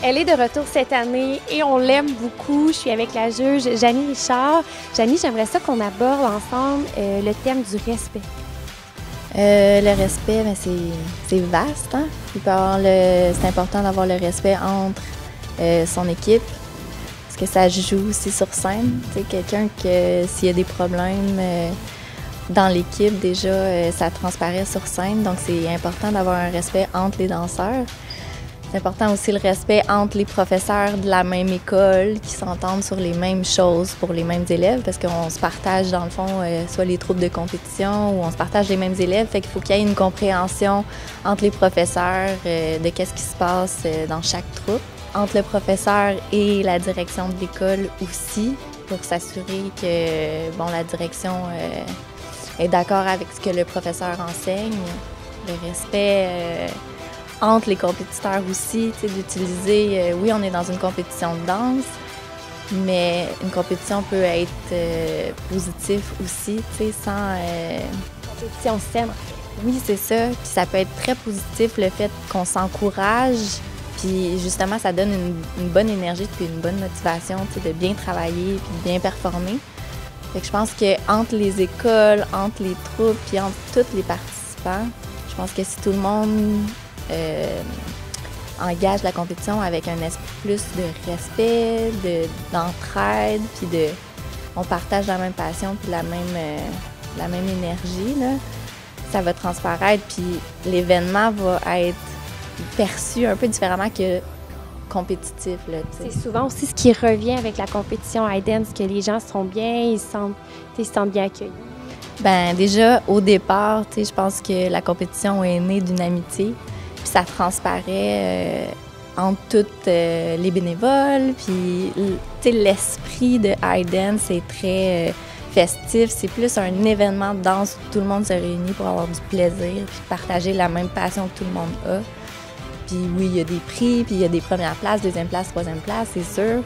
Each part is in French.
Elle est de retour cette année et on l'aime beaucoup. Je suis avec la juge Janie Richard. Janie, j'aimerais ça qu'on aborde ensemble le thème du respect. Le respect, ben c'est vaste. Hein? C'est important d'avoir le respect entre son équipe, parce que ça joue aussi sur scène. Quelqu'un que s'il y a des problèmes dans l'équipe, déjà, ça transparaît sur scène. Donc, c'est important d'avoir un respect entre les danseurs. C'est important aussi le respect entre les professeurs de la même école qui s'entendent sur les mêmes choses pour les mêmes élèves, parce qu'on se partage, dans le fond, soit les troupes de compétition ou on se partage les mêmes élèves. Fait qu'il faut qu'il y ait une compréhension entre les professeurs de qu'est-ce qui se passe dans chaque troupe. Entre le professeur et la direction de l'école aussi, pour s'assurer que la direction est d'accord avec ce que le professeur enseigne. Le respect entre les compétiteurs aussi, d'utiliser, oui, on est dans une compétition de danse, mais une compétition peut être positive aussi, sans... Compétition saine. Oui, c'est ça. Puis ça peut être très positif, le fait qu'on s'encourage, puis justement, ça donne une bonne énergie puis une bonne motivation, de bien travailler puis de bien performer. Fait que je pense qu'entre les écoles, entre les troupes puis entre tous les participants, je pense que si tout le monde engage la compétition avec un esprit plus de respect, d'entraide, puis on partage la même passion puis la même énergie, là, ça va transparaître, puis l'événement va être perçu un peu différemment que compétitif. C'est souvent aussi ce qui revient avec la compétition iDance, que les gens sont bien, ils se sentent bien accueillis. Ben déjà, au départ, je pense que la compétition est née d'une amitié, puis ça transparaît entre toutes les bénévoles, puis l'esprit de iDance est très festif. C'est plus un événement de danse où tout le monde se réunit pour avoir du plaisir, puis partager la même passion que tout le monde a. Puis oui, il y a des prix, puis il y a des premières places, deuxième place, troisième place, c'est sûr.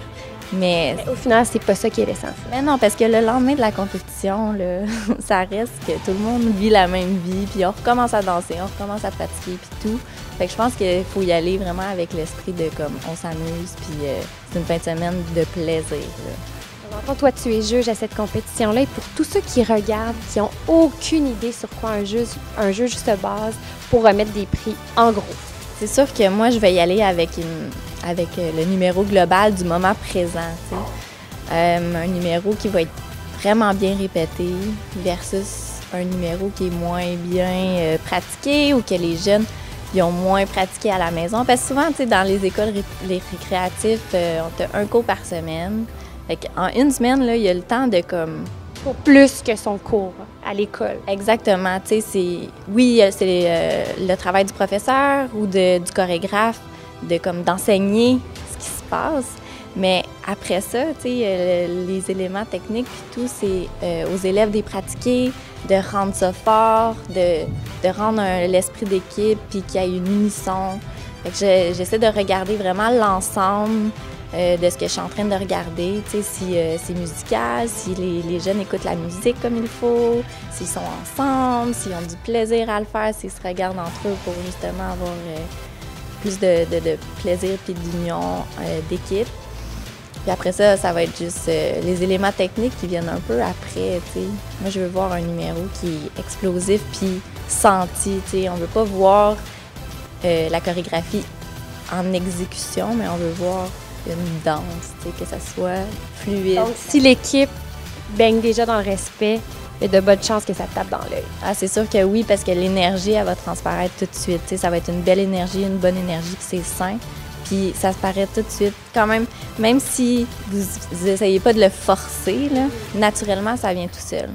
Mais au final, c'est pas ça qui est l'essentiel. Mais non, parce que le lendemain de la compétition, là, ça reste que tout le monde vit la même vie, puis on recommence à danser, on recommence à pratiquer, puis tout. Fait que je pense qu'il faut y aller vraiment avec l'esprit de comme on s'amuse, puis c'est une fin de semaine de plaisir. Alors, toi, tu es juge à cette compétition-là, et pour tous ceux qui regardent, qui n'ont aucune idée sur quoi un juge se base pour remettre des prix, en gros. C'est sûr que moi, je vais y aller avec le numéro global du moment présent. Un numéro qui va être vraiment bien répété versus un numéro qui est moins bien pratiqué ou que les jeunes ils ont moins pratiqué à la maison. Parce que souvent, dans les écoles récréatives, on a un cours par semaine. Fait en une semaine, là, il y a le temps de comme... Pour plus que son cours à l'école. Exactement. C'est le travail du professeur ou du chorégraphe d'enseigner ce qui se passe. Mais après ça, les éléments techniques puis tout, c'est aux élèves de les pratiquer, de rendre ça fort, de rendre l'esprit d'équipe puis qu'il y ait une unisson. Fait que j'essaie de regarder vraiment l'ensemble de ce que je suis en train de regarder, si c'est musical, si les jeunes écoutent la musique comme il faut, s'ils sont ensemble, s'ils ont du plaisir à le faire, s'ils se regardent entre eux pour justement avoir plus de plaisir puis d'union d'équipe. Puis après ça, ça va être juste les éléments techniques qui viennent un peu après, Moi, je veux voir un numéro qui est explosif puis senti, On veut pas voir la chorégraphie en exécution, mais on veut voir une danse, que ça soit fluide. Donc, si l'équipe baigne déjà dans le respect, il y a de bonnes chances que ça tape dans l'œil. Ah, c'est sûr que oui, parce que l'énergie, elle va transparaître tout de suite. Ça va être une belle énergie, une bonne énergie, puis c'est sain. Puis ça se paraît tout de suite. Quand même si vous n'essayez pas de le forcer, là, naturellement, ça vient tout seul.